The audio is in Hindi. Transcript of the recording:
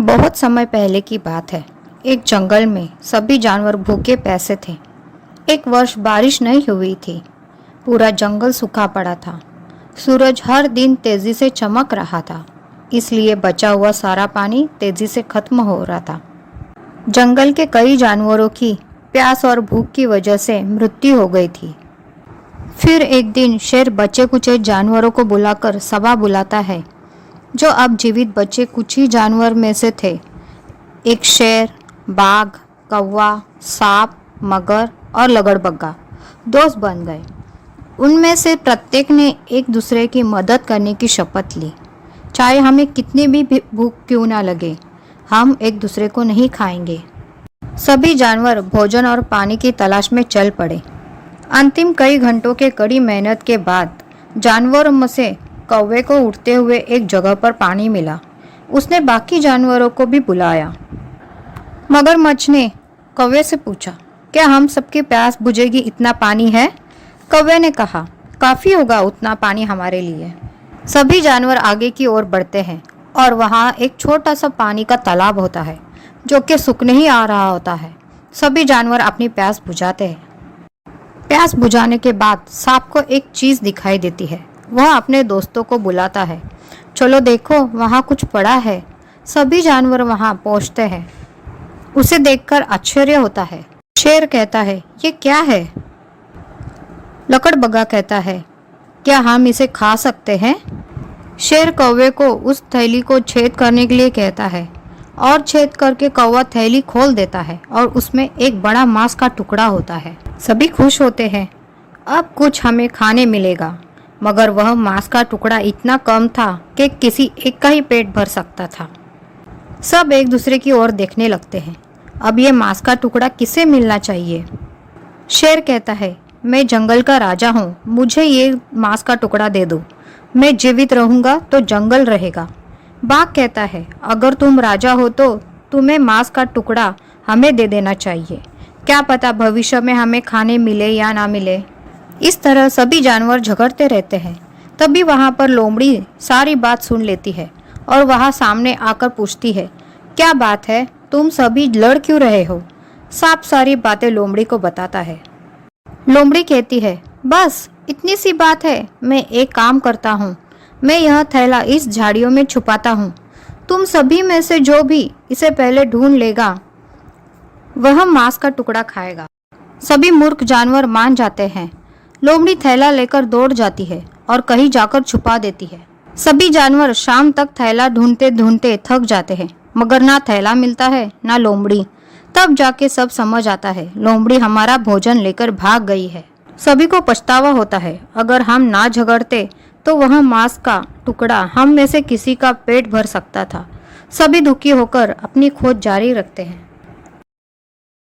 बहुत समय पहले की बात है। एक जंगल में सभी जानवर भूखे प्यासे थे। एक वर्ष बारिश नहीं हुई थी। पूरा जंगल सूखा पड़ा था। सूरज हर दिन तेजी से चमक रहा था, इसलिए बचा हुआ सारा पानी तेजी से खत्म हो रहा था। जंगल के कई जानवरों की प्यास और भूख की वजह से मृत्यु हो गई थी। फिर एक दिन शेर बचे कुचे जानवरों को बुलाकर सभा बुलाता है। जो अब जीवित बचे कुछ ही जानवर में से थे। एक शेर, बाघ, कौवा, सांप, मगर और लगड़बग्गा दोस्त बन गए। उनमें से प्रत्येक ने एक दूसरे की मदद करने की शपथ ली। चाहे हमें कितनी भी भूख क्यों ना लगे, हम एक दूसरे को नहीं खाएंगे। सभी जानवर भोजन और पानी की तलाश में चल पड़े। अंतिम कई घंटों के कड़ी मेहनत के बाद जानवरों में से कौवे को उठते हुए एक जगह पर पानी मिला। उसने बाकी जानवरों को भी बुलाया। मगरमच्छ ने कौवे से पूछा, क्या हम सबकी प्यास बुझेगी इतना पानी है? कौवे ने कहा, काफ़ी होगा उतना पानी हमारे लिए। सभी जानवर आगे की ओर बढ़ते हैं और वहाँ एक छोटा सा पानी का तालाब होता है जो कि सूखने ही आ रहा होता है। सभी जानवर अपनी प्यास बुझाते हैं। प्यास बुझाने के बाद सांप को एक चीज़ दिखाई देती है। वह अपने दोस्तों को बुलाता है, चलो देखो वहाँ कुछ पड़ा है। सभी जानवर वहाँ पहुँचते हैं। उसे देखकर आश्चर्य होता है। शेर कहता है, ये क्या है? लकड़बग्गा कहता है, क्या हम इसे खा सकते हैं? शेर कौवे को उस थैली को छेद करने के लिए कहता है और छेद करके कौवा थैली खोल देता है और उसमें एक बड़ा मांस का टुकड़ा होता है। सभी खुश होते हैं, अब कुछ हमें खाने मिलेगा। मगर वह मांस का टुकड़ा इतना कम था कि किसी एक का ही पेट भर सकता था। सब एक दूसरे की ओर देखने लगते हैं। अब ये मांस का टुकड़ा किसे मिलना चाहिए? शेर कहता है, मैं जंगल का राजा हूँ, मुझे ये मांस का टुकड़ा दे दो। मैं जीवित रहूँगा तो जंगल रहेगा। बाघ कहता है, अगर तुम राजा हो तो तुम्हें मांस का टुकड़ा हमें दे देना चाहिए। क्या पता भविष्य में हमें खाने मिले या ना मिले। इस तरह सभी जानवर झगड़ते रहते हैं। तभी वहाँ पर लोमड़ी सारी बात सुन लेती है और वहाँ सामने आकर पूछती है, क्या बात है, तुम सभी लड़ क्यों रहे हो? सांप सारी बातें लोमड़ी को बताता है। लोमड़ी कहती है, बस इतनी सी बात है, मैं एक काम करता हूँ, मैं यह थैला इस झाड़ियों में छुपाता हूँ। तुम सभी में से जो भी इसे पहले ढूंढ लेगा वह मांस का टुकड़ा खाएगा। सभी मूर्ख जानवर मान जाते हैं। लोमड़ी थैला लेकर दौड़ जाती है और कहीं जाकर छुपा देती है। सभी जानवर शाम तक थैला ढूंढते ढूंढते थक जाते हैं, मगर ना थैला मिलता है ना लोमड़ी। तब जाके सब समझ आता है, लोमड़ी हमारा भोजन लेकर भाग गई है। सभी को पछतावा होता है, अगर हम ना झगड़ते तो वह मांस का टुकड़ा हम में से किसी का पेट भर सकता था। सभी दुखी होकर अपनी खोज जारी रखते हैं।